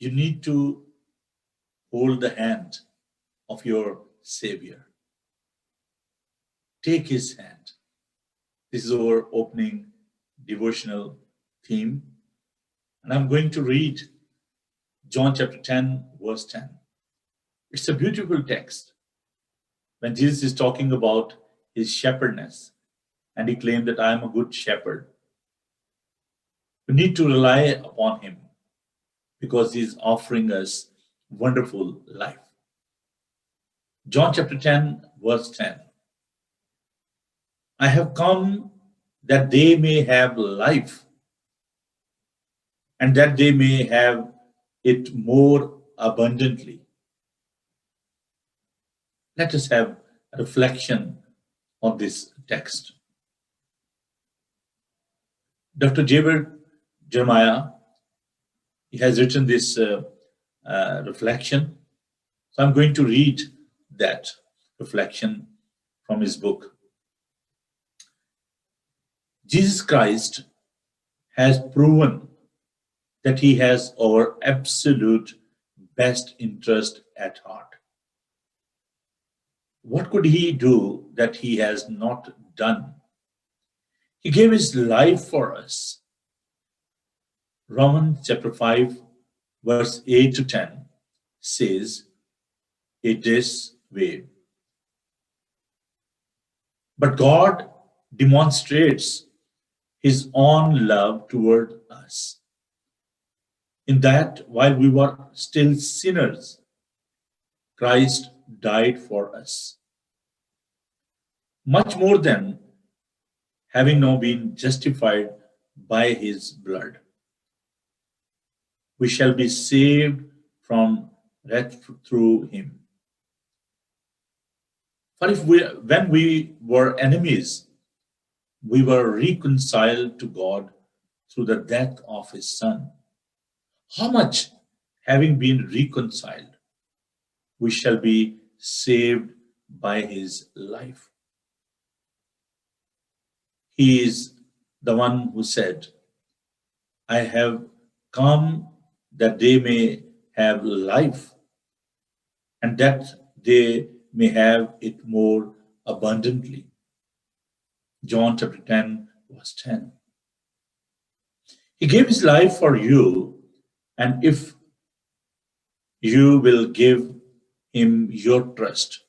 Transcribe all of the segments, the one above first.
You need to hold the hand of your Savior. Take his hand. This is our opening devotional theme. And I'm going to read John chapter 10, verse 10. It's a beautiful text. When Jesus is talking about his shepherdness, and he claimed that I am a good shepherd, we need to rely upon him because he is offering us wonderful life. John chapter 10, verse 10. I have come that they may have life and that they may have it more abundantly. Let us have a reflection on this text. Dr. Jaber Jeremiah, he has written this reflection. So I'm going to read that reflection from his book. Jesus Christ has proven that he has our absolute best interest at heart. What could he do that he has not done? He gave his life for us. Romans chapter 5, verse 8 to 10 says it this way. But God demonstrates his own love toward us, in that while we were still sinners, Christ died for us. Much more than having now been justified by his blood, we shall be saved from wrath through him. For when we were enemies, we were reconciled to God through the death of his Son. How much, having been reconciled, we shall be saved by his life? He is the one who said, I have come that they may have life, and that they may have it more abundantly. John chapter 10, verse 10. He gave his life for you, and if you will give him your trust,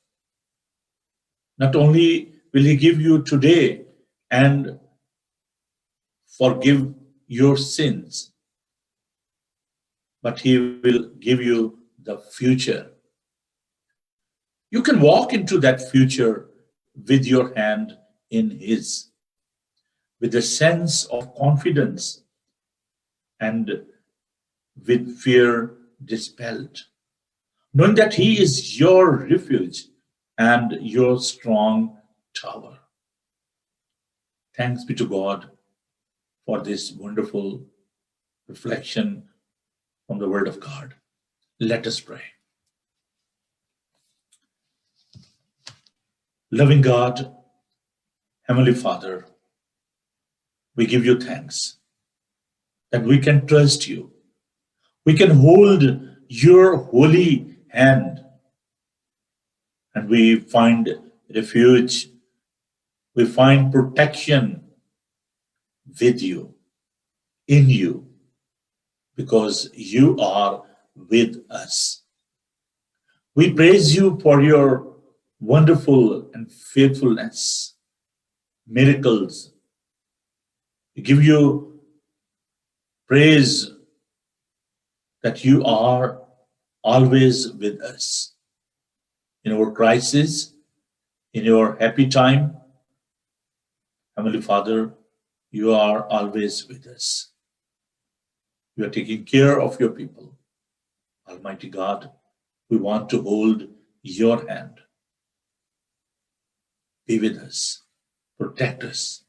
not only will he give you today and forgive your sins, but he will give you the future. You can walk into that future with your hand in his, with a sense of confidence and with fear dispelled, knowing that he is your refuge and your strong tower. Thanks be to God for this wonderful reflection from the Word of God. Let us pray. Loving God, Heavenly Father, we give you thanks that we can trust you. We can hold your holy hand, and we find refuge. We find protection with you, in you, because you are with us. We praise you for your wonderful and faithfulness, miracles. We give you praise that you are always with us. In our crisis, in your happy time, Heavenly Father, you are always with us. You are taking care of your people. Almighty God, we want to hold your hand. Be with us, protect us,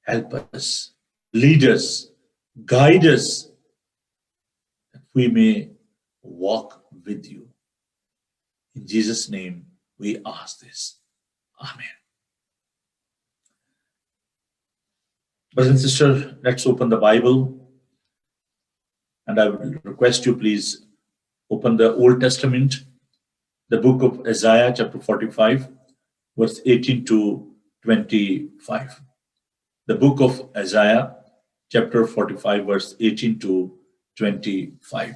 help us, lead us, guide us, that we may walk with you. In Jesus' name, we ask this. Amen. Brothers and sisters, let's open the Bible. And I would request you please open the Old Testament, the book of Isaiah, chapter 45, verse 18 to 25. The book of Isaiah, chapter 45, verse 18 to 25.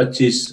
25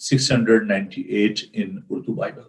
698 in Urdu Bible.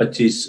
25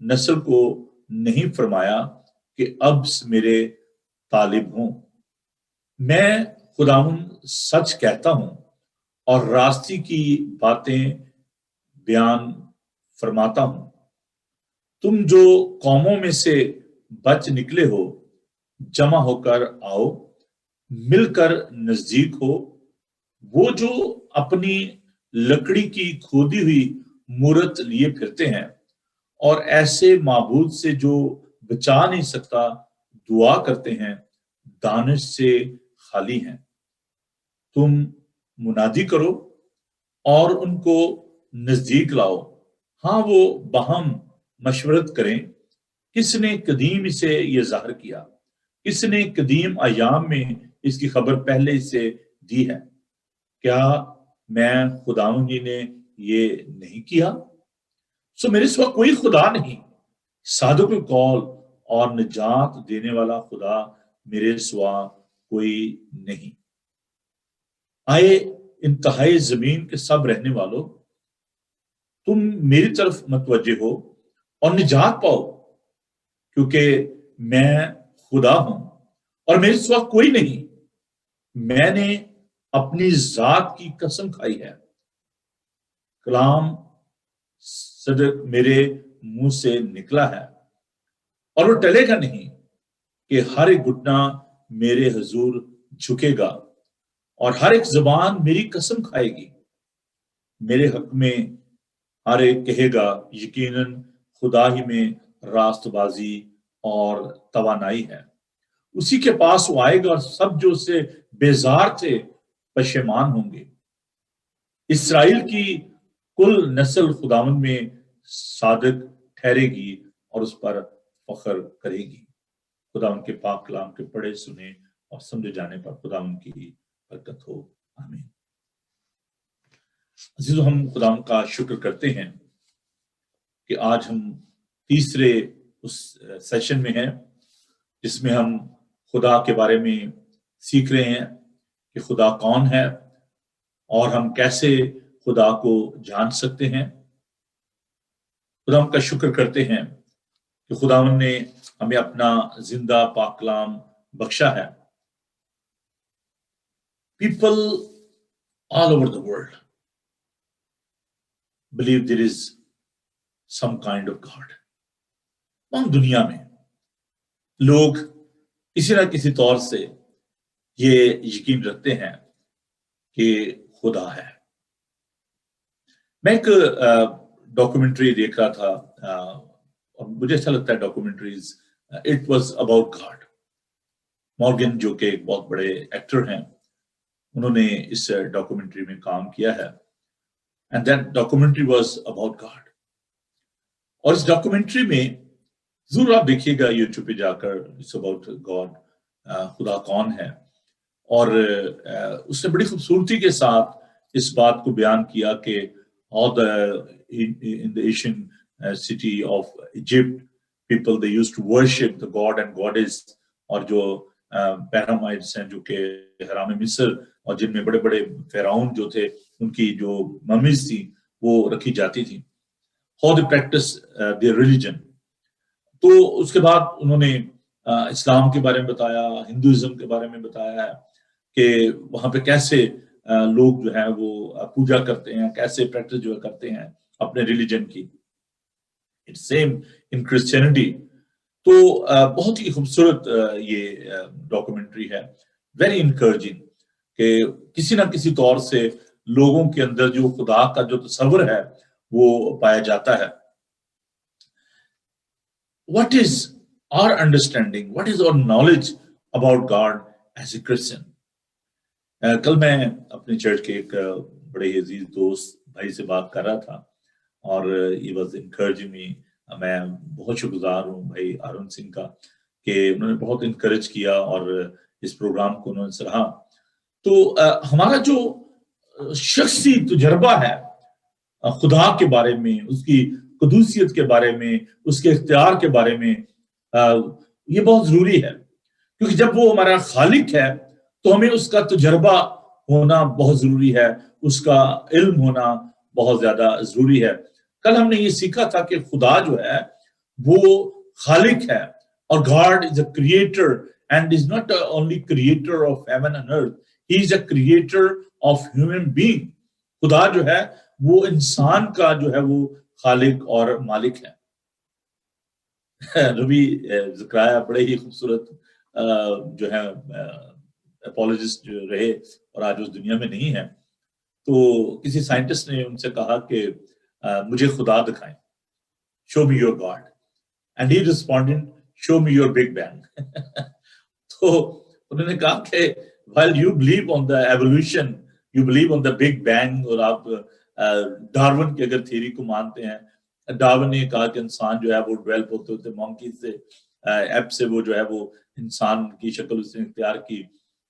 نسل کو نہیں فرمایا کہ اب میرے طالب ہوں۔ میں خداوند سچ کہتا ہوں اور راستی کی باتیں بیان فرماتا ہوں۔ تم جو قوموں میں سے بچ نکلے ہو، جمع ہو کر آؤ، مل کر نزدیک ہو۔ وہ جو اپنی لکڑی کی کھودی ہوئی مورت لیے پھرتے ہیں اور ایسے معبود سے جو بچا نہیں سکتا دعا کرتے ہیں، دانش سے خالی ہیں۔ تم منادی کرو اور ان کو نزدیک لاؤ۔ ہاں، وہ باہم مشورت کریں، کس نے قدیم اسے یہ ظاہر کیا، کس نے قدیم ایام میں اس کی خبر پہلے سے دی ہے؟ کیا میں خداوند جی نے یہ نہیں کیا؟ سو میرے سوا کوئی خدا نہیں، صادق القول اور نجات دینے والا خدا میرے سوا کوئی نہیں۔ آئے انتہائی زمین کے سب رہنے والوں، تم میری طرف متوجہ ہو اور نجات پاؤ، کیونکہ میں خدا ہوں اور میرے سوا کوئی نہیں۔ میں نے اپنی ذات کی قسم کھائی ہے، کلام صدق میرے منہ سے نکلا ہے، اور وہ ٹلے گا نہیں کہ ہر ایک گھٹنا میرے حضور جھکے گا اور ہر ایک زبان میری قسم کھائے گی۔ میرے حق میں ہر ایک کہے گا، یقیناً خدا ہی میں راست بازی اور توانائی ہے۔ اسی کے پاس وہ آئے گا اور سب جو اس سے بیزار تھے پشیمان ہوں گے۔ اسرائیل کی کل نسل خداوند میں صادق ٹھہرے گی اور اس پر فخر کرے گی۔ خداوند کے پاک کلام کے پڑھے سنے اور سمجھے جانے پر خداوند کی برکت ہو، آمین۔ عزیزو، ہم خداوند کا شکر کرتے ہیں کہ آج ہم تیسرے اس سیشن میں ہیں جس میں ہم خدا کے بارے میں سیکھ رہے ہیں کہ خدا کون ہے اور ہم کیسے خدا کو جان سکتے ہیں۔ خداوند کا شکر کرتے ہیں کہ خداوند نے ہمیں اپنا زندہ پاک کلام بخشا ہے۔ People all over the world believe there is some kind of God. تمام دنیا میں لوگ کسی نہ کسی طور سے یہ یقین رکھتے ہیں کہ خدا ہے۔ میں ایک ڈاکومنٹری دیکھ رہا تھا اور مجھے اچھا لگتا ہے documentaries. It was about God. Morgan جو کہ ایک بہت بڑے ایکٹر ہیں، انہوں نے اس ڈاکومنٹری میں کام کیا ہے، and that documentary was about God. اور اس ڈاکومنٹری میں ضرور آپ دیکھیے گا یوٹیوب پہ جا کر، اٹس اباؤٹ گاڈ، خدا کون ہے۔ اور اس نے بڑی خوبصورتی کے ساتھ اس بات کو بیان کیا کہ all in the Asian city of Egypt, people they used to worship the god and goddess، اور جو پyramids ہیں جو کہ حرام مصر اور جن میں بڑے بڑے فرعون جو تھے ان کی جو ممیز تھی وہ رکھی جاتی تھی۔ how they practice their religion۔ تو اس کے بعد انہوں نے اسلام کے بارے میں بتایا، ہندوازم کے بارے میں بتایا ہے کہ وہاں پہ کیسے لوگ جو ہے وہ پوجا کرتے ہیں، کیسے پریکٹس جو کرتے ہیں اپنے ریلیجن کی۔ It's same in Christianity. تو بہت ہی خوبصورت یہ ڈاکومنٹری ہے، ویری انکریجنگ، کہ کسی نہ کسی طور سے لوگوں کے اندر جو خدا کا جو تصور ہے وہ پایا جاتا ہے۔ What is our understanding? What is our knowledge about God as a Christian? کل میں اپنے چرچ کے ایک بڑے عزیز دوست بھائی سے بات کر رہا تھا اور he was encouraging me۔ میں بہت شکر گزار ہوں بھائی ارون سنگھ کا کہ انہوں نے بہت انکریج کیا اور اس پروگرام کو انہوں نے سراہا۔ تو ہمارا جو شخصی تجربہ ہے خدا کے بارے میں، اس کی قدوسیت کے بارے میں، اس کے اختیار کے بارے میں، یہ بہت ضروری ہے، کیونکہ جب وہ ہمارا خالق ہے تو ہمیں اس کا تجربہ ہونا بہت ضروری ہے، اس کا علم ہونا بہت زیادہ ضروری ہے۔ کل ہم نے یہ سیکھا تھا کہ خدا جو ہے وہ خالق ہے. اور God is a creator and is not only creator of heaven and earth, he is a creator of human being. خدا جو ہے وہ انسان کا جو ہے وہ خالق اور مالک ہے. نبی زکریا بڑے ہی خوبصورت جو ہے اپولوجسٹ جو رہے اور آج اس دنیا میں نہیں ہے. تو کسی سائنٹسٹ نے ان سے کہا کہ مجھے خدا دکھائیں, show me your God, and he responded, show me your big bang. تو انہوں نے کہا کہ while you believe on the evolution, you believe on the big bang, اور آپ ڈارون کی اگر تھیوری کو مانتے ہیں, ڈارون نے کہا کہ انسان جو ہے وہ ڈیولپ ہوتے ہوتے مونکی سے ایپ سے وہ جو ہے وہ انسان کی شکل اس نے اختیار کی.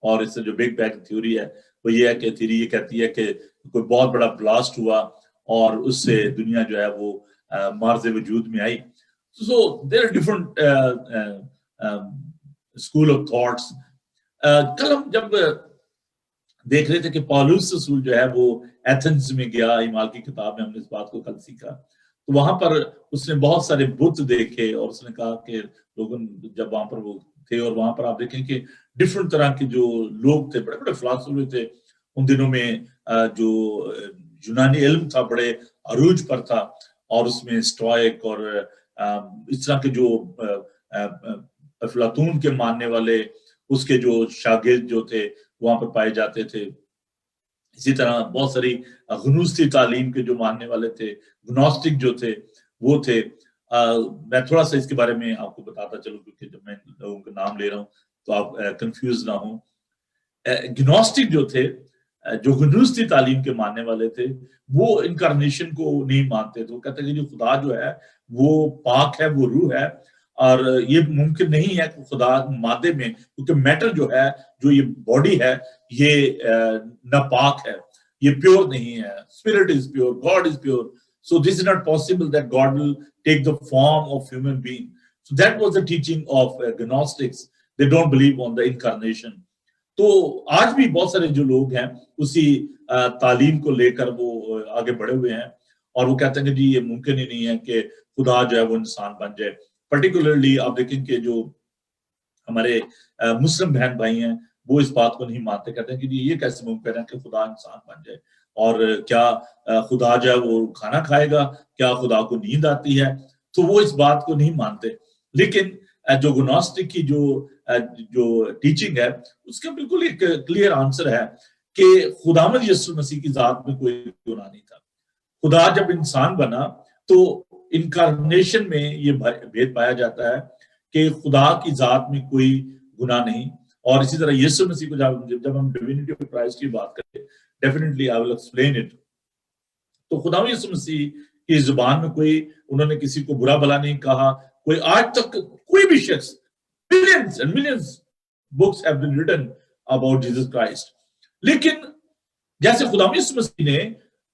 اور اس سے جو بگ بینگ تھیوری ہے وہ یہ ہے کہ تھیوری یہ کہتی ہے کہ کوئی بہت بڑا بلاسٹ ہوا اور اس سے دنیا جو ہے وہ مارز وجود میں آئی. So there are different school of thoughts. کل ہم جب دیکھ رہے تھے کہ پالوس رسول جو ہے وہ ایتھنز میں گیا, اعمال کی کتاب میں ہم نے اس بات کو کل سیکھا, تو وہاں پر اس نے بہت سارے بت دیکھے اور اس نے کہا کہ لوگوں جب وہاں پر وہ تھے, اور وہاں پر آپ دیکھیں کہ ڈفرنٹ طرح کے جو لوگ تھے, بڑے بڑے فلاسفر تھے ان دنوں میں, جو یونانی علم تھا بڑے عروج پر تھا, اور اس میں اسٹوائک اور اس طرح کے جو افلاطون کے ماننے والے اس کے جو شاگرد جو تھے وہاں پر پائے جاتے تھے. اسی طرح بہت ساری غنوصی تعلیم کے جو ماننے والے تھے, گنوسٹک جو تھے وہ تھے. میں تھوڑا سا اس کے بارے میں آپ کو بتاتا چلوں کیونکہ جب میں لوگوں کے نام لے رہا ہوں تو آپ کنفیوز نہ ہوں. گنوسٹک جو تھے, جو غنوصی تعلیم کے ماننے والے تھے, وہ انکارنیشن کو نہیں مانتے تھے. وہ کہتے ہیں کہ جو خدا جو ہے وہ پاک ہے, وہ روح ہے, اور یہ ممکن نہیں ہے کہ خدا مادے میں, کیونکہ میٹر جو ہے, جو یہ باڈی ہے, یہ ناپاک ہے, یہ پیور نہیں ہے. Spirit is pure, God is pure. So this is not possible that God will take the form of human being. So that was the teaching of Gnostics. They don't believe on the incarnation. تو آج بھی بہت سارے جو لوگ ہیں اسی تعلیم کو لے کر وہ آگے بڑھے ہوئے ہیں, اور وہ کہتے ہیں کہ جی یہ ممکن ہی نہیں ہے کہ خدا جو ہے وہ انسان بن جائے. پرٹیکولرلی آپ دیکھیں کہ جو ہمارے مسلم بہن بھائی ہیں وہ اس بات کو نہیں مانتے, کہتے ہیں کہ جی یہ کیسے ممکن ہے کہ خدا انسان بن جائے, اور کیا خدا جو ہے وہ کھانا کھائے گا, کیا خدا کو نیند آتی ہے. تو وہ اس بات کو نہیں مانتے. لیکن جو گنوسٹک کی جو ٹیچنگ ہے اس کا بالکل ایک کلیئر آنسر ہے کہ خداوند یسوع مسیح کی ذات میں کوئی گناہ نہیں تھا. خدا جب انسان بنا تو انکارنیشن میں یہ بھید پایا جاتا ہے کہ خدا کی ذات میں کوئی گناہ نہیں. اور اسی طرح یسوع مسیح کو جب ہم ڈیوینٹی آف کرائسٹ کی بات کرتے, definitely I will explain it. تو خداوند یسوع مسیح کی زبان میں کوئی, انہوں نے کسی کو برا بھلا نہیں کہا. کوئی آج تک کوئی بھی شخص, millions and millions books have been written about Jesus Christ. لیکن جیسے خداوند یسوع مسیح نے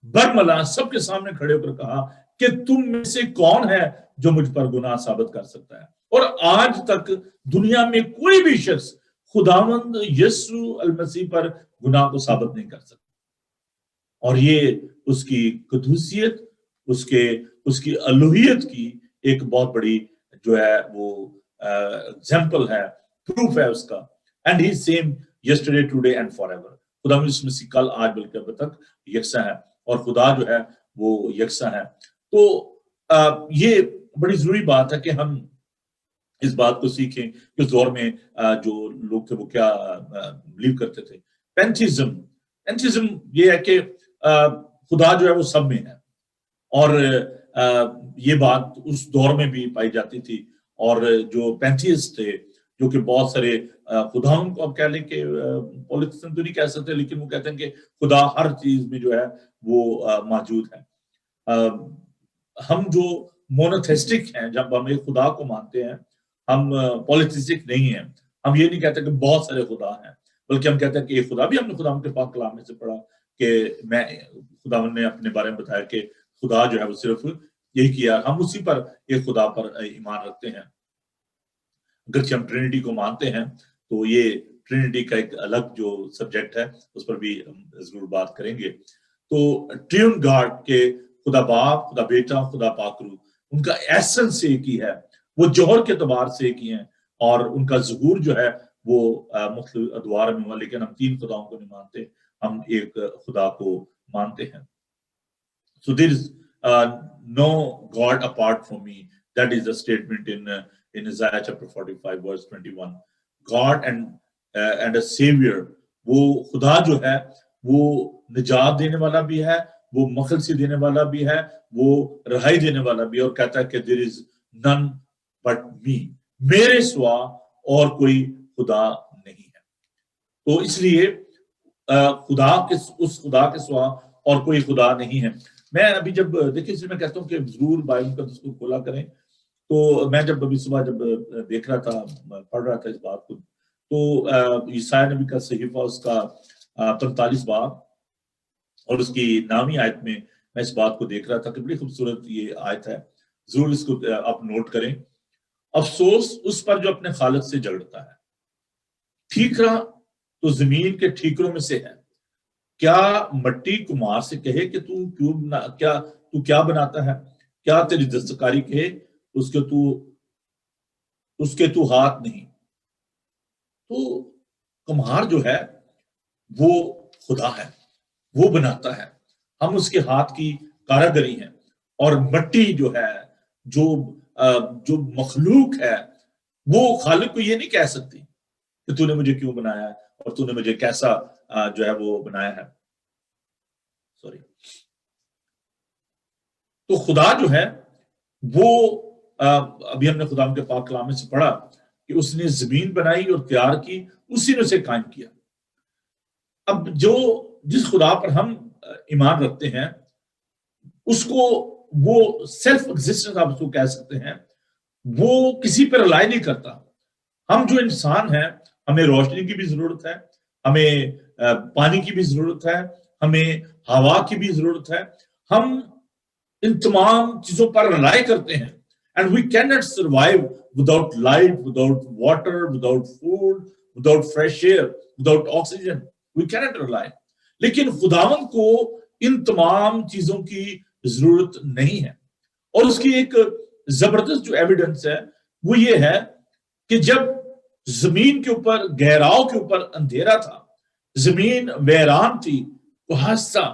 برملا سب کے سامنے کھڑے ہو کر کہا کہ تم میں سے کون ہے جو مجھ پر گناہ ثابت کر سکتا ہے. اور آج تک دنیا میں کوئی بھی شخص خداوند یسوع المسیح پر گناہ کو ثابت نہیں کر سکتا. اور یہ اس کی قدوسیت, اس کی الوہیت کی ایک بہت بڑی جو ہے وہ ایگزامپل ہے, پروف ہے اس کا. And he same yesterday today and for ever. خداوند یسوع مسیح کل آج بلکہ اب تک یکساں ہے, اور خدا جو ہے وہ یکساں ہے. تو یہ بڑی ضروری بات ہے کہ ہم اس بات کو سیکھیں کہ اس دور میں جو لوگ تھے وہ کیا بلیو کرتے تھے. پینتھیزم یہ ہے کہ خدا جو ہے وہ سب میں ہے, اور یہ بات اس دور میں بھی پائی جاتی تھی. اور جو پینتھیسٹ تھے, جو کہ بہت سارے خداؤں کو آپ کہہ لیں کہ پولیٹیشن تو نہیں کہہ سکتے, لیکن وہ کہتے ہیں کہ خدا ہر چیز میں جو ہے وہ موجود ہے. ہم جو مونوتھیسٹک ہیں, جب ہم ایک خدا کو مانتے ہیں, ہم پولیٹسٹک نہیں ہیں. ہم یہ نہیں کہتے کہ بہت سارے خدا ہیں, بلکہ ہم کہتے ہیں کہ ایک خدا. بھی ہم نے خدا کے پاک کلام میں سے پڑھا کہ خدا نے اپنے بارے میں بتایا کہ خدا جو ہے وہ صرف یہی کیا. ہم اسی پر ایک خدا پر ایمان رکھتے ہیں. اگرچہ ہم ٹرینٹی کو مانتے ہیں تو یہ ٹرینٹی کا ایک الگ جو سبجیکٹ ہے اس پر بھی ہم ضرور بات کریں گے. تو ٹریون گاڈ کے خدا باپ, خدا بیٹا, خدا پاک روح, ان کا ایسنس ایک ہی ہے، وہ جوہر کے اعتبار سے ایک ہی ہیں، اور ان کا ظہور جو ہے وہ مختلف ادوار میں ہوا، لیکن ہم تین خداؤں کو نہیں مانتے، ہم ایک خدا کو مانتے ہیں. So there is no God apart from me. That is the statement in Isaiah chapter 45 verse 21. God and a savior. وہ خدا جو ہے وہ نجات دینے والا بھی ہے، وہ مخلصی دینے والا بھی ہے، وہ رہائی دینے والا بھی ہے، اور کہتا ہے کہ there is none but me. میرے سوا اور کوئی خدا نہیں ہے. تو اس لیے خدا کے اس خدا کے سوا اور کوئی خدا نہیں ہے. میں ابھی جب دیکھیں میں کہتا ہوں کہ ضرور بائبل مقدس کو کھولا کریں، تو میں جب ابھی صبح جب دیکھ رہا تھا، پڑھ رہا تھا اس بات کو، تو یسایا نبی کا صحیفہ اس کا 45 باب اور اس کی نامی آیت میں اس بات کو دیکھ رہا تھا کہ بڑی خوبصورت یہ آیت ہے، ضرور اس کو آپ نوٹ کریں. افسوس اس پر جو اپنے خالق سے جھگڑتا ہے، ٹھیکرا تو زمین کے ٹھیکروں میں سے ہے. کیا مٹی کمار سے کہے کہ تو کیا بناتا ہے؟ کیا تیری دستکاری کہے اس کے تو ہاتھ نہیں؟ تو کمار جو ہے وہ خدا ہے، وہ بناتا ہے، ہم اس کے ہاتھ کی کاراگری ہیں. اور مٹی جو ہے، جو مخلوق ہے، وہ خالق کو یہ نہیں کہہ سکتی کہ تو نے مجھے کیوں بنایا ہے اور تو نے مجھے کیسا جو ہے وہ بنایا ہے. سوری. تو خدا جو ہے وہ ابھی ہم نے خدا کے پاک کلام میں سے پڑھا کہ اس نے زمین بنائی اور تیار کی، اسی نے اسے قائم کیا. اب جس خدا پر ہم ایمان رکھتے ہیں اس کو وہ سیلف ایگزسٹنس آپ اس کو کہہ سکتے ہیں، وہ کسی پر رلائی نہیں کرتا. ہم جو انسان ہیں ہمیں روشنی کی بھی ضرورت ہے، ہمیں پانی کی بھی ضرورت ہے، ہمیں ہوا کی بھی ضرورت ہے. ہم ان تمام چیزوں پر رلائی کرتے ہیں. And we cannot survive without light, without water, without food, without fresh air, without oxygen. We cannot rely. لیکن خداوند کو ان تمام چیزوں کی ضرورت نہیں ہے. اور اس کی ایک زبردست جو ایویڈنس ہے وہ یہ ہے کہ جب زمین کے اوپر گہراؤ کے اوپر اندھیرا تھا، زمین ویران تھی، کوہستہ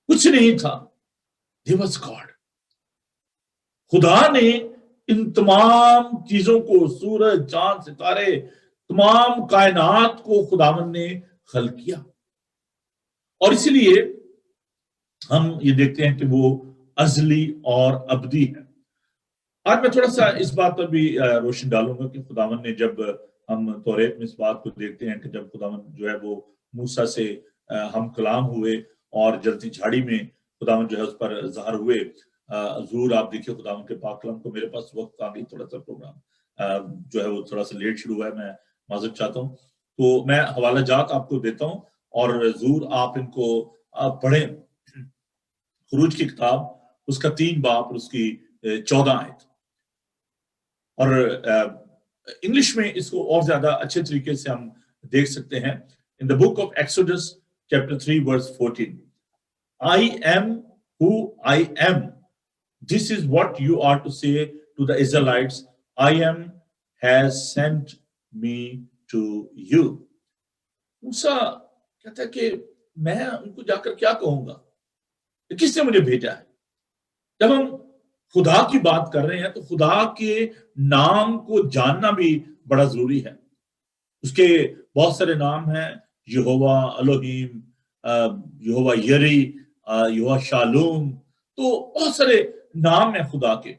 کچھ نہیں تھا، There was God. خدا نے ان تمام چیزوں کو، سورج، چاند، ستارے، تمام کائنات کو خداوند نے خلق کیا. اور اسی لیے ہم یہ دیکھتے ہیں کہ وہ ازلی اور ابدی ہے. آج میں تھوڑا سا اس بات پر بھی روشن ڈالوں گا کہ خداوند نے جب ہم توریت میں اس بات کو دیکھتے ہیں کہ جب خداوند جو ہے وہ موسیٰ سے ہم کلام ہوئے اور جلتی جھاڑی میں خداوند جو ہے اس پر ظاہر ہوئے. ضرور آپ دیکھیے خداوند کے پاک کلام کو. میرے پاس وقت آ گئی، تھوڑا سا پروگرام جو ہے وہ تھوڑا سا لیٹ شروع ہوا ہے، میں معذرت چاہتا ہوں. تو میں حوالہ جات آپ کو دیتا ہوں اور ضرور آپ ان کو پڑھیں. خروج کی کتاب اس کا 3 باب اور اس کی 14 آیت. اور انگلش میں اس کو اور زیادہ اچھے طریقے سے ہم دیکھ سکتے ہیں. In the book of Exodus chapter 3 verse 14, I am who I am. This is what you are to say to the Israelites. I am has sent me to you. موسیٰ کہتا ہے کہ میں ان کو جا کر کیا کہوں گا، کس نے مجھے بھیجا ہے؟ جب ہم خدا کی بات کر رہے ہیں تو خدا کے نام کو جاننا بھی بڑا ضروری ہے. اس کے بہت سارے نام ہیں، یہوہ الوہیم، یہوہ یری، یہوہ شالوم. تو بہت سارے نام ہیں خدا کے.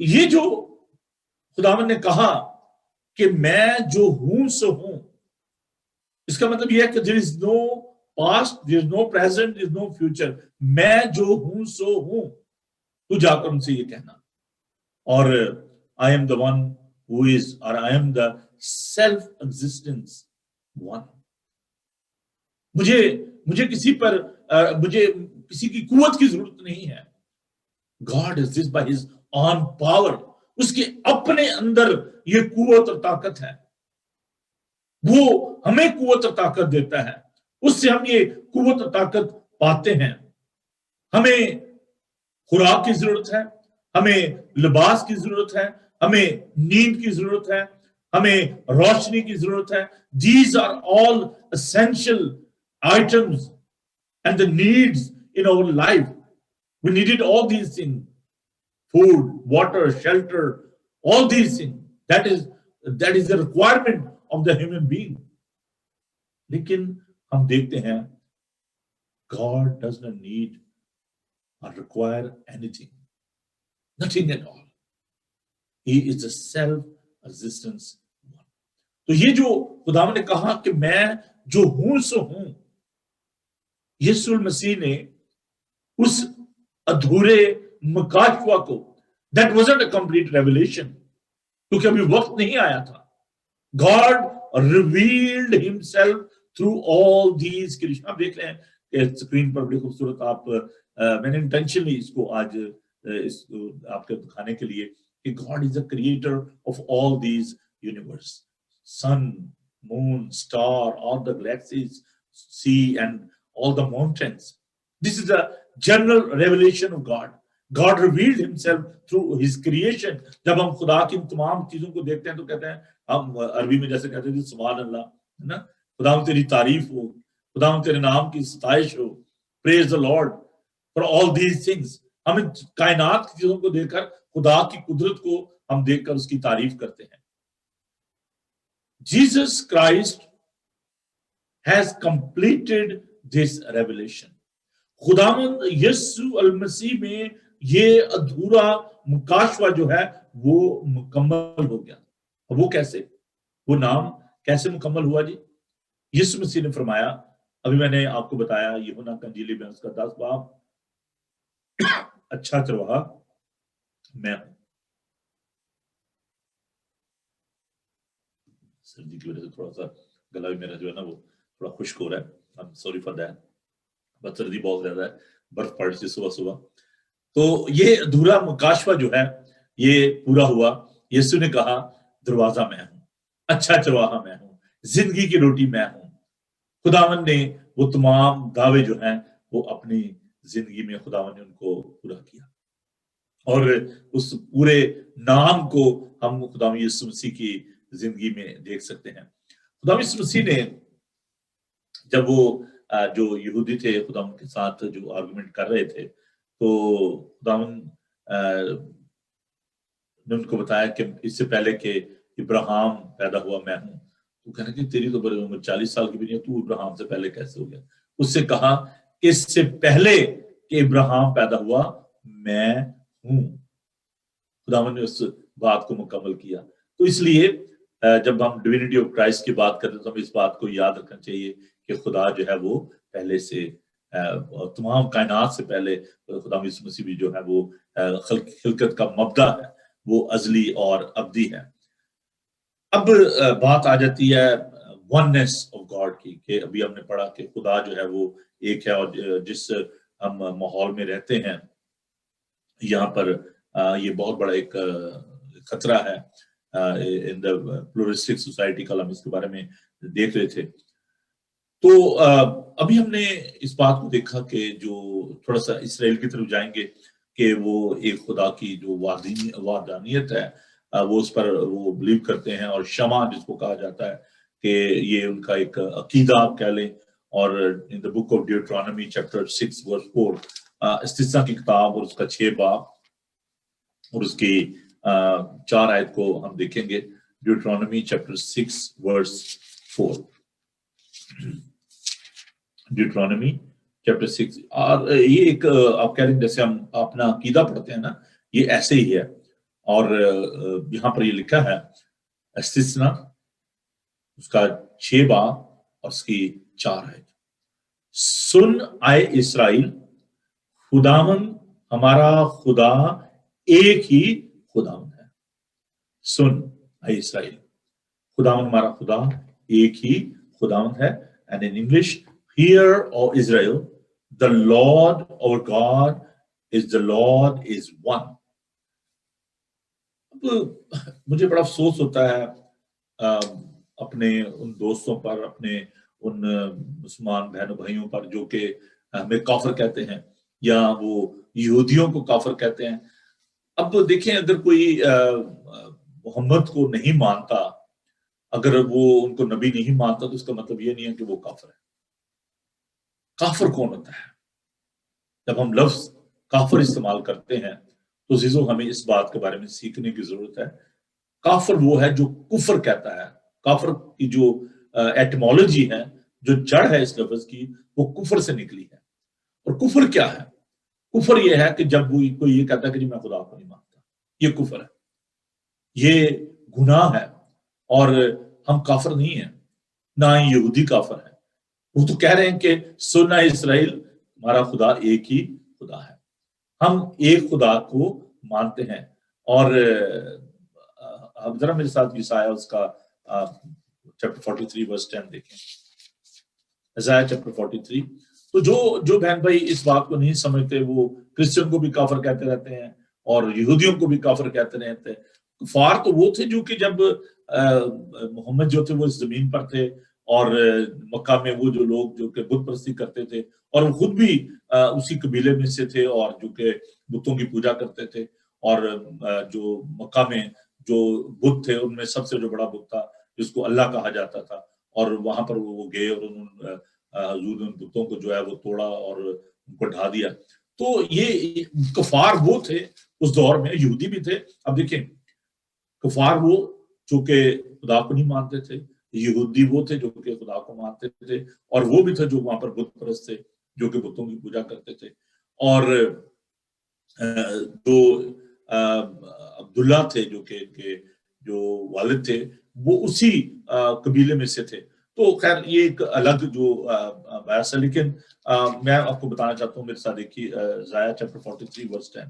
یہ جو خداوند نے کہا کہ میں جو ہوں سو ہوں، اس کا مطلب یہ ہے کہ there is no past, there is no present, there is no future. میں جو ہوں سو ہوں. تو جا کر ان سے یہ کہنا. اور I am the one who is, or I am the self-existence one. مجھے کسی کی قوت کی ضرورت نہیں ہے. God is this by his own power. اس کے اپنے اندر یہ قوت اور طاقت ہے. وہ ہمیں قوت اور طاقت دیتا ہے. اس سے ہم یہ قوت اور طاقت پاتے ہیں. ہمیں خوراک کی ضرورت ہے، ہمیں لباس کی ضرورت ہے، ہمیں نیند کی ضرورت ہے، ہمیں روشنی کی ضرورت ہے. These are all essential items and the needs in our life. We needed all these things: food, water, shelter, all these things. That is the requirement of the human being. لیکن ہم دیکھتے ہیں God does not need or require anything. Nothing at all. He is a self-existence one. تو یہ جو خداوند نے کہا کہ میں جو ہوں سو ہوں، یسوع المسیح نے اس ادھورے مکاشفہ کو، that wasn't a complete revelation، کیونکہ ابھی وقت نہیں آیا تھا. God revealed himself through all these creation. آپ دیکھ رہے ہیں کہ اسکرین پر بڑی خوبصورت، آپ میں نے انٹینشنلی اس کو آج آپ کو دکھانے کے لیے کہ God is the creator of all these universe. Sun, moon, star, all the galaxies, sea and all the mountains. This is a general revelation of God. God revealed himself through his creation. جب ہم خدا کی تمام چیزوں کو دیکھتے ہیں تو کہتے ہیں، ہم عربی میں جیسے کہتے ہیں سبحان اللہ، ہے نا، خدا تیری تعریف ہو، خدا تیرے نام کی ستائش ہو، praise the Lord for all these things. ہم ان کائنات کی چیزوں کو دیکھ کر خدا کی قدرت کو ہم دیکھ کر اس کی تعریف کرتے ہیں. Jesus Christ has completed this revelation. خداوند یسوع المسیح میں یہ ادھورا مکاشفہ جو ہے وہ مکمل ہو گیا. وہ کیسے؟ وہ نام کیسے مکمل ہوا جی؟ یسوع مسیح نے فرمایا، ابھی میں نے آپ کو بتایا یوحنا کا انجیل میں اس کا 10 باب، اچھا چرواہا میں ہوں. سردی کی وجہ سے تھوڑا سا گلا بھی میرا جو ہے نا وہ تھوڑا خشک ہو رہا ہے. I'm sorry for that. بس سردی بہت زیادہ ہے، برف پڑ رہی صبح صبح. تو یہ ادھورا مکاشفہ جو ہے یہ پورا ہوا. یسوع نے کہا دروازہ میں ہوں، اچھا چرواہا میں ہوں، زندگی کی روٹی میں ہوں. خداوند نے وہ تمام دعوے جو ہیں وہ اپنی زندگی میں خداوند نے ان کو پورا کیا، اور اس پورے نام کو ہم خداوند یسوع مسیح کی زندگی میں دیکھ سکتے ہیں. خداوند یسوع مسیح نے جب وہ جو یہودی تھے خداوند کے ساتھ جو آرگومنٹ کر رہے تھے، تو خداوند نے ان کو بتایا کہ اس سے پہلے کہ ابراہیم پیدا ہوا میں ہوں. تو کہنا کہ تیری تو بڑی عمر 40 سال کی بھی نہیں ہے، تو ابراہیم سے پہلے کیسے ہو گیا؟ اس سے کہا اس سے پہلے کہ ابراہیم پیدا ہوا میں ہوں. خداوند نے اس بات کو مکمل کیا. تو اس لیے جب ہم ڈیوینٹی آف کرائسٹ کی بات کرتے ہیں تو ہمیں اس بات کو یاد رکھنا چاہیے کہ خدا جو ہے وہ پہلے سے تمام کائنات سے پہلے خدا یسوع مسیح بھی جو ہے وہ خلقت کا مبدا ہے، وہ ازلی اور ابدی ہے. اب بات آ جاتی ہے وننس آف گاڈ کی، کہ ابھی ہم نے پڑھا کہ خدا جو ہے وہ ایک ہے، اور جس ہم ماحول میں رہتے ہیں یہاں پر یہ بہت بڑا ایک خطرہ ہے ان دا پلورسٹک سوسائٹی. کل ہم اس کے بارے میں دیکھ رہے تھے. تو ابھی ہم نے اس بات کو دیکھا کہ جو تھوڑا سا اسرائیل کی طرف جائیں گے کہ وہ ایک خدا کی جو وحدانیت ہے وہ اس پر وہ بلیو کرتے ہیں، اور شمع جس کو کہا جاتا ہے کہ یہ ان کا ایک عقیدہ آپ کہہ لیں. اور ان دا بک آف ڈیوٹرانومی چیپٹر 6 ورس 4 استثنا کی کتاب اور اس کا 6 باب اور اس کی 4 آیت کو ہم دیکھیں گے. ڈیوٹرانومی چیپٹر 6 ورس 4، ڈیوٹرانومی چیپٹر 6. اور یہ ایک آپ کہہ رہے ہیں جیسے ہم اپنا عقیدہ پڑھتے ہیں نا، یہ ایسے ہی ہے. اور یہاں پر یہ لکھا ہے استثنا اس کا 6 باب اور اس کی 4 آیت. سن آئے اسرائیل، خداوند ہمارا خدا ایک ہی خداوند ہے. سن آئے اسرائیل، خداوند ہمارا خدا ایک ہی خداوند ہے. And in English, hear, O Israel, the Lord our God is the Lord is one. مجھے بڑا افسوس ہوتا ہے اپنے ان دوستوں پر، اپنے ان مسلمان بہنوں بھائیوں پر جو کہ ہمیں کافر کہتے ہیں یا وہ یہودیوں کو کافر کہتے ہیں. اب دیکھیں اگر کوئی محمد کو نہیں مانتا، اگر وہ ان کو نبی نہیں مانتا تو اس کا مطلب یہ نہیں ہے کہ وہ کافر ہے۔ کافر کون ہوتا ہے؟ جب ہم لفظ کافر استعمال کرتے ہیں تو عزیزو ہمیں اس بات کے بارے میں سیکھنے کی ضرورت ہے۔ کافر وہ ہے جو کفر کہتا ہے۔ کافر کی جو ایٹمالوجی ہے، جو جڑ ہے اس لفظ کی، وہ کفر سے نکلی ہے۔ اور کفر کیا ہے؟ کفر یہ ہے کہ جب کوئی یہ کہتا ہے کہ جی میں خدا کو نہیں مانتا، یہ کفر ہے، یہ گناہ ہے۔ اور ہم کافر نہیں ہیں، نہ ہی یہودی کافر ہے۔ وہ تو کہہ رہے ہیں کہ سننا اسرائیل، ہمارا خدا ایک ہی خدا ہے، ہم ایک خدا کو مانتے ہیں۔ اور اب ذرا میرے ساتھ یسایہ اس کا چیپٹر 43 ورس 10 دیکھیں، یسایہ چیپٹر 43۔ تو جو بہن بھائی اس بات کو نہیں سمجھتے وہ کرسچن کو بھی کافر کہتے رہتے ہیں اور یہودیوں کو بھی کافر کہتے رہتے ہیں۔ کفار تو وہ تھے جو کہ جب محمد جو تھے وہ اس زمین پر تھے، اور مکہ میں وہ جو لوگ جو کہ بت پرستی کرتے تھے، اور وہ خود بھی اسی قبیلے میں سے تھے اور جو کہ بتوں کی پوجا کرتے تھے۔ اور جو مکہ میں جو بت تھے ان میں سب سے جو بڑا بت تھا جس کو اللہ کہا جاتا تھا، اور وہاں پر وہ گئے اور انہوں نے حضور ان بتوں کو جو ہے وہ توڑا اور ان کو ڈھا دیا۔ تو یہ کفار وہ تھے اس دور میں، یہودی بھی تھے۔ اب دیکھیں کفار وہ جو کہ خدا کو نہیں مانتے تھے، یہودی وہ تھے جو کہ خدا کو مانتے تھے، اور وہ بھی تھے جو وہاں پر بت پرست تھے جو کہ بتوں کی پوجا کرتے تھے۔ اور جو عبداللہ تھے جو کہ جو والد تھے وہ اسی قبیلے میں سے تھے۔ تو خیر یہ ایک الگ جو بحث ہے، لیکن میں آپ کو بتانا چاہتا ہوں، میرے ساتھ دیکھیے یسایہ چیپٹر 43 ورس 10۔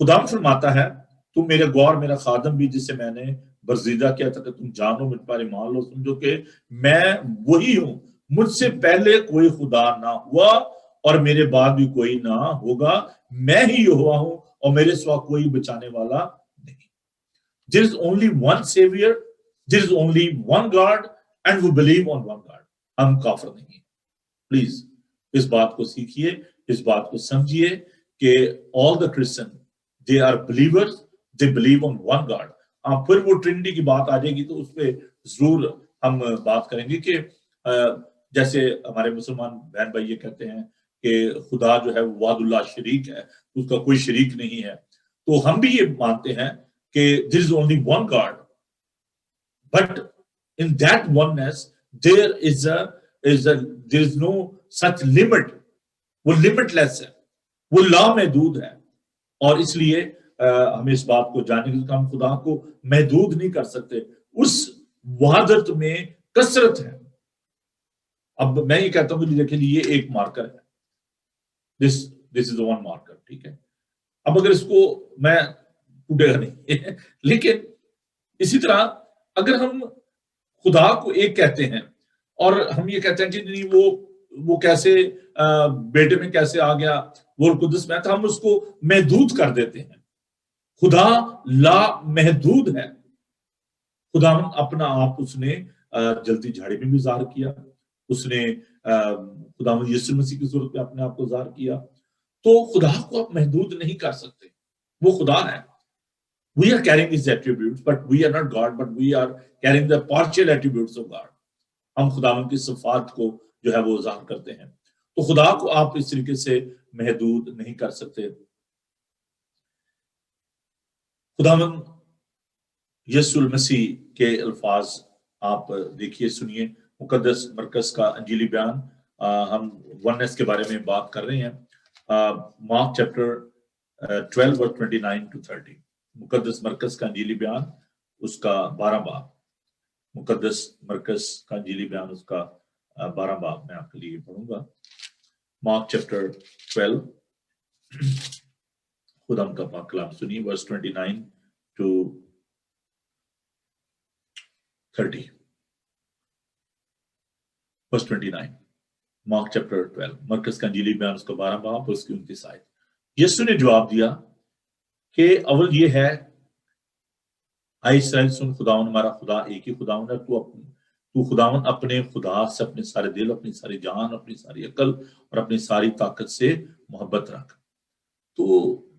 خدا فرماتا ہے تم میرے گور میرا خادم بھی جسے میں نے برگزیدہ کیا تھا کہ تم جانو مجھ پر ایمان لو، سمجھو کہ میں وہی ہوں، مجھ سے پہلے کوئی خدا نہ ہوا اور میرے بعد بھی کوئی نہ ہوگا، میں ہی یہوہ ہوں اور میرے سوا کوئی بچانے والا نہیں۔ There is only one savior, there is only one God and we believe on one God۔ ہم کافر نہیں ہیں۔ پلیز اس بات کو سیکھیے، اس بات کو سمجھیے کہ all the Christian they are believers, they believe on one God۔ پھر وہ ٹرینٹی کی بات آ جائے گی تو اس پہ ضرور ہم بات کریں گے کہ جیسے ہمارے مسلمان بہن بھائی یہ کہتے ہیں کہ خدا جو ہے وحد اللہ شریک ہے، اس کا کوئی شریک نہیں ہے، تو ہم بھی یہ مانتے ہیں کہ there is only one God, but in that oneness there is no such limit۔ وہ limitless ہے، وہ لامحدود ہے، اور اس لیے ہمیں اس بات کو جاننے کے ہم خدا کو محدود نہیں کر سکتے۔ اس وحدت میں کثرت ہے۔ اب میں یہ کہتا ہوں کہ دیکھیں یہ ایک مارکر ہے، this is the one marker، ٹھیک ہے۔ اب اگر اس کو میں ٹوٹے گا نہیں لیکن اسی طرح اگر ہم خدا کو ایک کہتے ہیں اور ہم یہ کہتے ہیں کہ نہیں وہ کیسے بیٹے میں کیسے آ گیا، وہ قدس میں، تو ہم اس کو محدود کر دیتے ہیں۔ خدا لا محدود ہے۔ خدا اپنا آپ اس نے جلتی جھاڑی میں بھی ظاہر کیا، اس نے خدا یسوع مسیح کی صورت میں اپنے آپ کو ظاہر کیا۔ تو خدا کو آپ محدود نہیں کر سکتے، وہ خدا ہے۔ We are carrying these attributes, but we are not God, but we are carrying the partial attributes of God۔ ہم خداوند کی صفات کو جو ہے وہ ظاہر کرتے ہیں، تو خدا کو آپ اس طریقے سے محدود نہیں کر سکتے۔ خداوند یسوع المسیح کے الفاظ آپ دیکھیے، سنیے، مقدس مرکز کا انجیلی بیان۔ ہم وننس کے بارے میں بات کر رہے ہیں۔ مارک چیپٹر 12 ورس 29 to 30، مقدس مرکز کا انجیلی بیان اس کا 12 باب، مقدس مرکز کا انجیلی بیان اس کا 12 باب میں آپ کے لیے پڑھوں گا۔ مارک چیپٹر 12، خدا کا پاک کلام سنیے، ورس 29 to 30۔ ورس 29، مارک چیپٹر 12، مرکز کا انجیلی بیان اس کا 12 باب، اس کی 29 آیت۔ یسوع نے جواب دیا کہ اول یہ ہے، اے اسرائیل سن، خداوند ہمارا خدا ایک ہی خداوند ہے، تو خداوند اپنے خدا سے اپنے سارے دل، اپنی ساری جان، اپنی ساری عقل اور اپنی ساری طاقت سے محبت رکھ۔ تو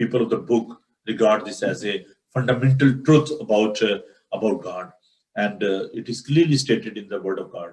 people of the book regard this as a fundamental truth about God. And it is clearly stated in the word of God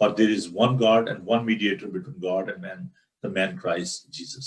for there is one God and one mediator between God and man, the man Christ Jesus।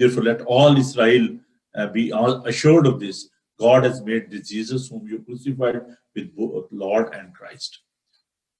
therefore let all Israel be all assured of this, God has made this Jesus whom you crucified with both Lord and Christ।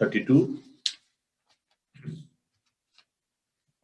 32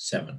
7।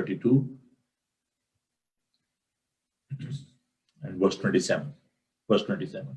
32 and verse 27, verse 27।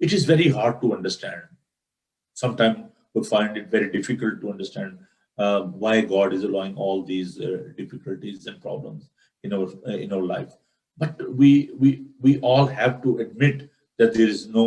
It is very hard to understand. Sometimes we find it very difficult to understand why God is allowing all these difficulties and problems in our life. But we all have to admit that there is no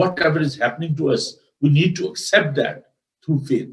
whatever is happening to us, we need to accept that through faith.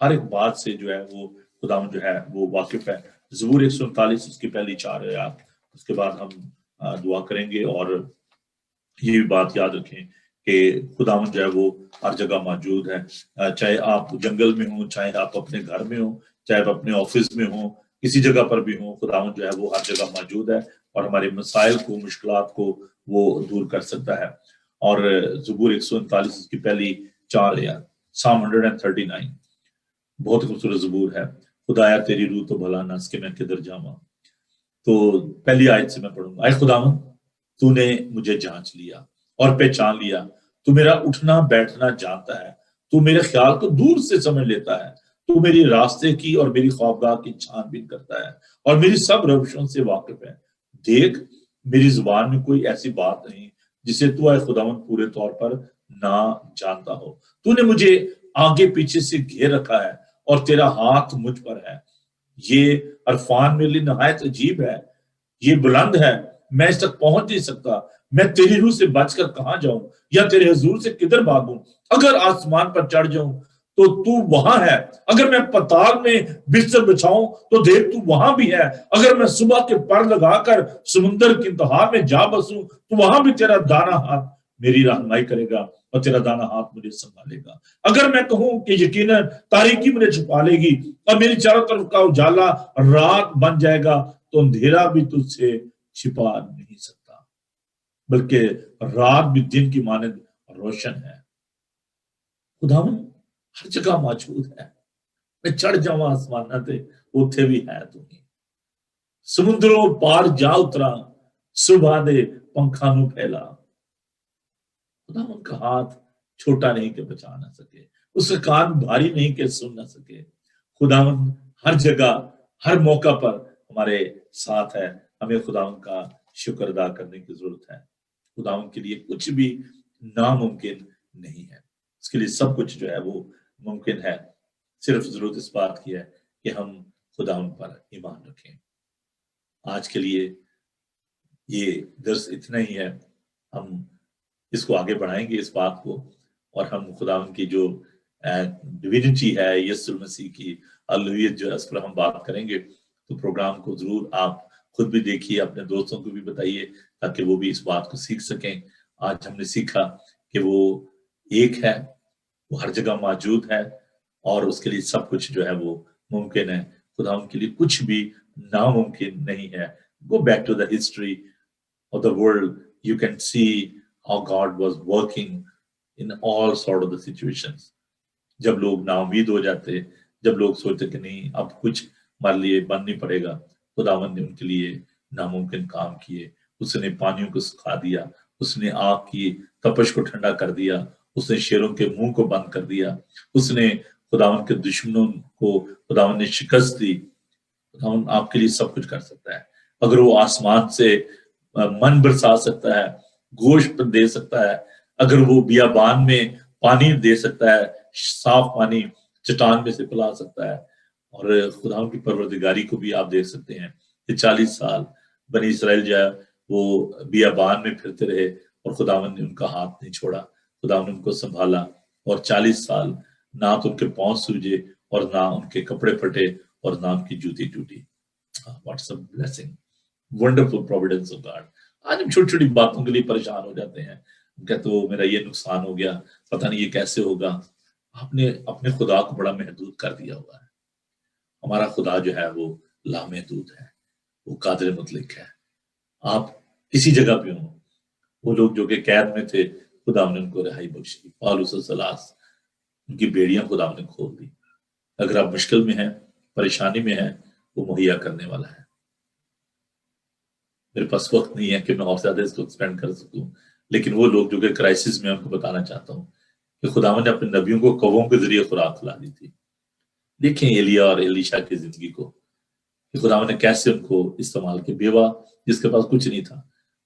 ہر ایک بات سے جو ہے وہ خداوند جو ہے وہ واقف ہے. زبور 139 اس کی پہلی 4 آیات. اس کے بعد ہم دعا کریں گے. اور یہ بھی بات یاد رکھیں کہ خداوند جو ہے وہ ہر جگہ موجود ہے. چاہے آپ جنگل میں ہوں، چاہے آپ اپنے گھر میں ہوں، چاہے آپ اپنے آفس میں ہوں، کسی جگہ پر بھی ہوں، خداوند جو ہے وہ ہر جگہ موجود ہے اور ہمارے مسائل کو، مشکلات کو وہ دور کر سکتا ہے. اور زبور 139 اس کی پہلی 4 آیات، Psalm 139 بہت خوبصورت زبور ہے. خدایا تیری روح تو بھلا نس کے میں کدھر جاواں. تو پہلی آیت سے میں پڑھوں گا. اے خداوند، تو نے مجھے جانچ لیا اور پہچان لیا. تو میرا اٹھنا بیٹھنا جانتا ہے. تو میرے خیال کو دور سے سمجھ لیتا ہے. تو میری راستے کی اور میری خوابگاہ کی چھان بین کرتا ہے اور میری سب روشوں سے واقف ہے. دیکھ، میری زبان میں کوئی ایسی بات نہیں جسے تو اے خداوند پورے طور پر نہ جانتا ہو. تو نے مجھے آگے پیچھے سے گھیر رکھا ہے اور تیرا ہاتھ مجھ پر ہے. یہ عرفان میرے لیے نہایت عجیب ہے، یہ بلند ہے، میں اس تک پہنچ نہیں سکتا. میں تیری روح سے بچ کر کہاں جاؤں یا تیرے حضور سے کدھر بھاگوں؟ اگر آسمان پر چڑھ جاؤں تو وہاں ہے. اگر میں پتال میں بستر بچھاؤں تو دیکھ تو وہاں بھی ہے. اگر میں صبح کے پر لگا کر سمندر کی انتہا میں جا بسوں تو وہاں بھی تیرا دانا ہاتھ میری رہنمائی کرے گا اور تیرا دانا ہاتھ مجھے سنبھالے گا. اگر میں کہوں کہ یقیناً تاریکی مجھے چھپا لے گی اور میری چاروں طرف کا اجالا رات بن جائے گا تو اندھیرا بھی تجھ سے چھپا نہیں سکتا، بلکہ رات بھی دن کی مانند روشن ہے. خداوند ہر جگہ موجود ہے. میں چڑھ جاؤں آسماناں تے اوتھے بھی ہے تو ہی. سمندروں پار جا اترا، صبح دے پنکھاں نو پھیلا. خداوند کا ہاتھ چھوٹا نہیں کہ بچا نہ سکے، اس کا کان بھاری نہیں کہ سن نہ سکے. خداوند ہر جگہ ہر موقع پر ہمارے ساتھ ہے. ہمیں خداوند کا شکر ادا کرنے کی ضرورت ہے. خداوند کے لیے کچھ بھی ناممکن نہیں ہے. اس کے لیے سب کچھ جو ہے وہ ممکن ہے. صرف ضرورت اس بات کی ہے کہ ہم خداوند پر ایمان رکھیں. آج کے لیے یہ درس اتنا ہی ہے. ہم اس کو آگے بڑھائیں گے اس بات کو، اور ہم خداوند کی جو ڈوینٹی ہے یسوع المسیح کی الوہیت جو ہے اس پر ہم بات کریں گے. تو پروگرام کو ضرور آپ خود بھی دیکھیے، اپنے دوستوں کو بھی بتائیے تاکہ وہ بھی اس بات کو سیکھ سکیں. آج ہم نے سیکھا کہ وہ ایک ہے، وہ ہر جگہ موجود ہے اور اس کے لیے سب کچھ جو ہے وہ ممکن ہے. خداوند کے لیے کچھ بھی ناممکن نہیں ہے. Go back to the history of the world. You can see how God was working in all sort of the situations. جب لوگ نا امید ہو جاتے، جب لوگ سوچتے کہ نہیں اب کچھ ہمارے لیے بن نہیں پڑے گا، خداوند نے ان کے لیے ناممکن کام کیے. اس نے پانیوں کو سکھا دیا، اس نے آگ کی تپش کو ٹھنڈا کر دیا، اس نے شیروں کے منہ کو بند کر دیا، اس نے خداوند کے دشمنوں کو خداوند نے شکست دی. خداوند آپ کے لیے سب کچھ کر سکتا ہے. اگر وہ آسمان سے من برسا سکتا ہے، گوشت دے سکتا ہے، اگر وہ بیابان میں پانی دے سکتا ہے، صاف پانی چٹان میں سے پلا سکتا ہے. اور خداوند کی پروردگاری کو بھی آپ دیکھ سکتے ہیں کہ 40 سال بنی اسرائیل جو ہے وہ بیابان میں پھرتے رہے اور خداوند نے ان کا ہاتھ نہیں چھوڑا. خداوند نے ان کو سنبھالا اور 40 سال نہ تو ان کے پاؤں سوجے اور نہ ان کے کپڑے پھٹے اور نہ ان کی جوتی ٹوٹی. What's a blessing, wonderful providence of God. آج ہم چھوٹی چھوٹی باتوں کے لیے پریشان ہو جاتے ہیں. کہتے ہو میرا یہ نقصان ہو گیا، پتہ نہیں یہ کیسے ہوگا. آپ نے اپنے خدا کو بڑا محدود کر دیا ہوا ہے. ہمارا خدا جو ہے وہ لامحدود ہے، وہ قادر مطلق ہے. آپ کسی جگہ پہ ہوں، وہ لوگ جو کہ قید میں تھے خدا نے ان کو رہائی بخشی. پالوس و سلاس ان کی بیڑیاں خدا نے کھول دی. اگر آپ مشکل میں ہیں، پریشانی میں ہیں، وہ مہیا کرنے والا ہے. میرے پاس وقت نہیں ہے کہ میں اور زیادہ اس کو ایکسپینڈ کر سکوں، لیکن وہ لوگ جو کہ کرائسس میں ان کو بتانا چاہتا ہوں کہ خداوند نے اپنے نبیوں کو کووں کے ذریعے خوراک کھلا دی تھی. دیکھیں ایلیا اور ایلیشا کی زندگی کو کہ خداوند نے کیسے ان کو استعمال کیا. بیوہ جس کے پاس کچھ نہیں تھا،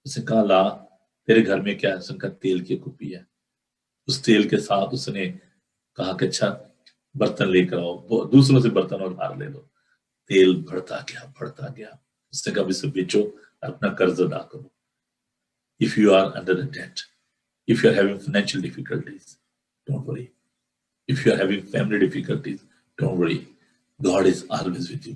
اس نے کہا لا تیرے گھر میں کیا ہے؟ اس نے کہا تیل کی کپی ہے. اس تیل کے ساتھ اس نے کہا کہ اچھا برتن لے کر آؤ، دوسروں سے برتن اور ادھار لے لو. تیل بڑھتا گیا بڑھتا گیا. اس نے کہا اسے بیچو، اپنا قرض ادا کرو. If you are under a debt, if you are having financial difficulties, don't worry. If you are having family difficulties, Don't worry, God is always with you.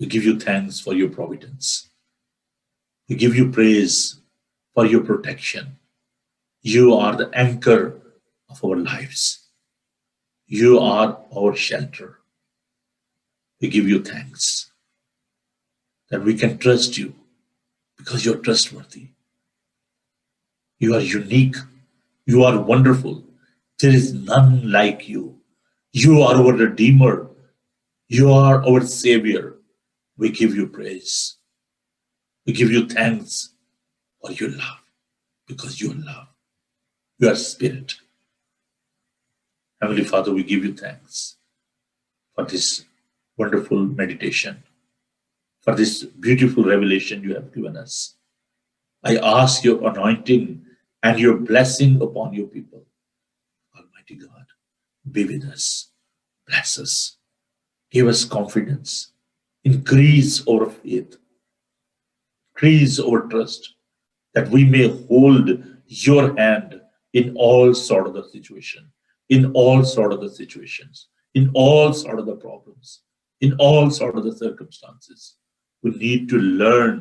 We give you thanks for your providence. We give you praise for your protection. You are the anchor of our lives. You are our shelter. We give you thanks that we can trust you because you're trustworthy. You are unique. You are wonderful. There is none like you. You are our Redeemer. You are our Savior. We give you praise. We give you thanks for your love, because you are love. You are spirit. Heavenly Father, we give you thanks for this wonderful meditation, for this beautiful revelation you have given us. I ask your anointing and your blessing upon your people. Almighty God, be with us. Bless us. Give us confidence. Increase our faith. Increase our trust, that we may hold your hand in all sort of the situation, in all sort of the situations, in all sort of the problems, in all sort of the circumstances. We need to learn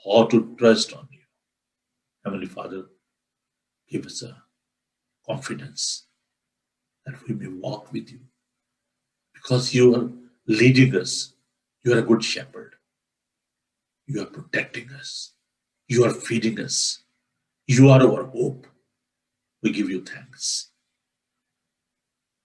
how to trust on you. Heavenly Father, give us a confidence that we may walk with you, because you are leading us. You are a good shepherd. You are protecting us. You are feeding us. You are our hope. We give you thanks.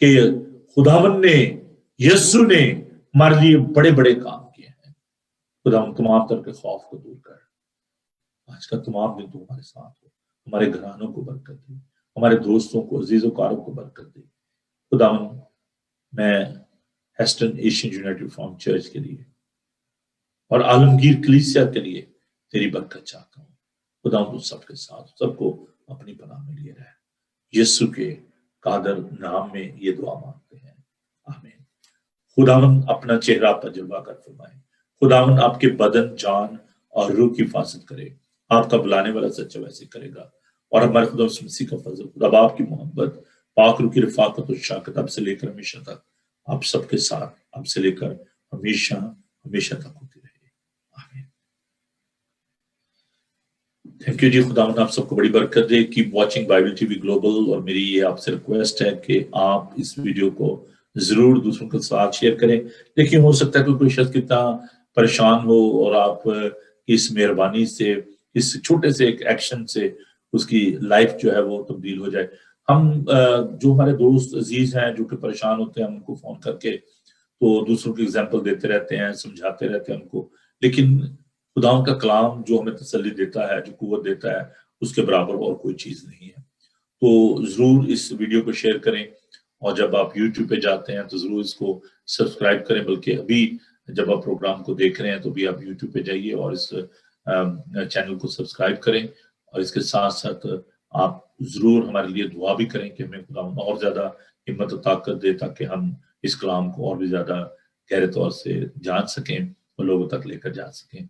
کہ خداوند نے، یسوع نے ہمارے لیے بڑے بڑے کام کیے ہیں. خداوند تمام طرح کے خوف کو دور کر، آج کا تمام دن تو ہمارے ساتھ ہو، ہمارے گھرانوں کو برکت دے، ہمارے دوستوں کو، عزیز و کاروں کو برکت دے. خداوند میں ہیسٹن ایشین یونائٹڈ ریفارم چرچ کے لیے اور عالمگیر کلیسیا کے لیے تیری برکت چاہتا ہوں. خداوند ان سب کے ساتھ، سب کو اپنی پناہ میں لیے رہے. یسوع کے قادر نام میں یہ دعا مانگتے ہیں، آمین. خداوند اپنا چہرہ پر جلوہ کر فرمائے. خداوند آپ کے بدن، جان اور روح کی حفاظت کرے. آپ کا بلانے والا سچا ویسے کرے گا. اور ہمارے خدا یسوع مسیح کا فضل، خدا باپ کی محبت، پاک روح کی رفاقت و شراکت اب سے لے کر ہمیشہ تک آپ سب کے ساتھ، اب سے لے کر ہمیشہ ہمیشہ تک ہوتی رہے. آمین. تھینک یو جی. خداوند آپ سب کو بڑی برکت دے. Keep watching Bible TV global. اور میری یہ آپ سے ریکویسٹ ہے کہ آپ اس ویڈیو کو ضرور دوسروں کے ساتھ شیئر کریں. لیکن ہو سکتا ہے کہ کوئی شخص کتنا پریشان ہو اور آپ اس مہربانی سے، اس چھوٹے سے ایک ایکشن سے اس کی لائف جو ہے وہ تبدیل ہو جائے. ہم جو ہمارے دوست عزیز ہیں جو کہ پریشان ہوتے ہیں، ہم ان کو فون کر کے تو دوسروں کی اگزامپل دیتے رہتے ہیں، سمجھاتے رہتے ہیں ان کو. لیکن خداوند کا کلام جو ہمیں تسلی دیتا ہے، جو قوت دیتا ہے، اس کے برابر اور کوئی چیز نہیں ہے. تو ضرور اس ویڈیو کو شیئر کریں. اور جب آپ یوٹیوب پہ جاتے ہیں تو ضرور اس کو سبسکرائب کریں. بلکہ ابھی جب آپ پروگرام کو دیکھ رہے ہیں تو بھی آپ یوٹیوب پہ جائیے اور اس چینل کو سبسکرائب کریں. اور اس کے ساتھ ساتھ آپ ضرور ہمارے لیے دعا بھی کریں کہ ہمیں خدا اور زیادہ ہمت و طاقت دے تاکہ ہم اس کلام کو اور بھی زیادہ گہرے طور سے جان سکیں اور لوگوں تک لے کر جا سکیں.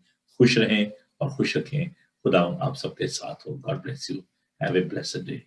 خوش رہیں اور خوش رکھیں. خدا آپ سب کے ساتھ ہو. God bless you. Have a blessed day.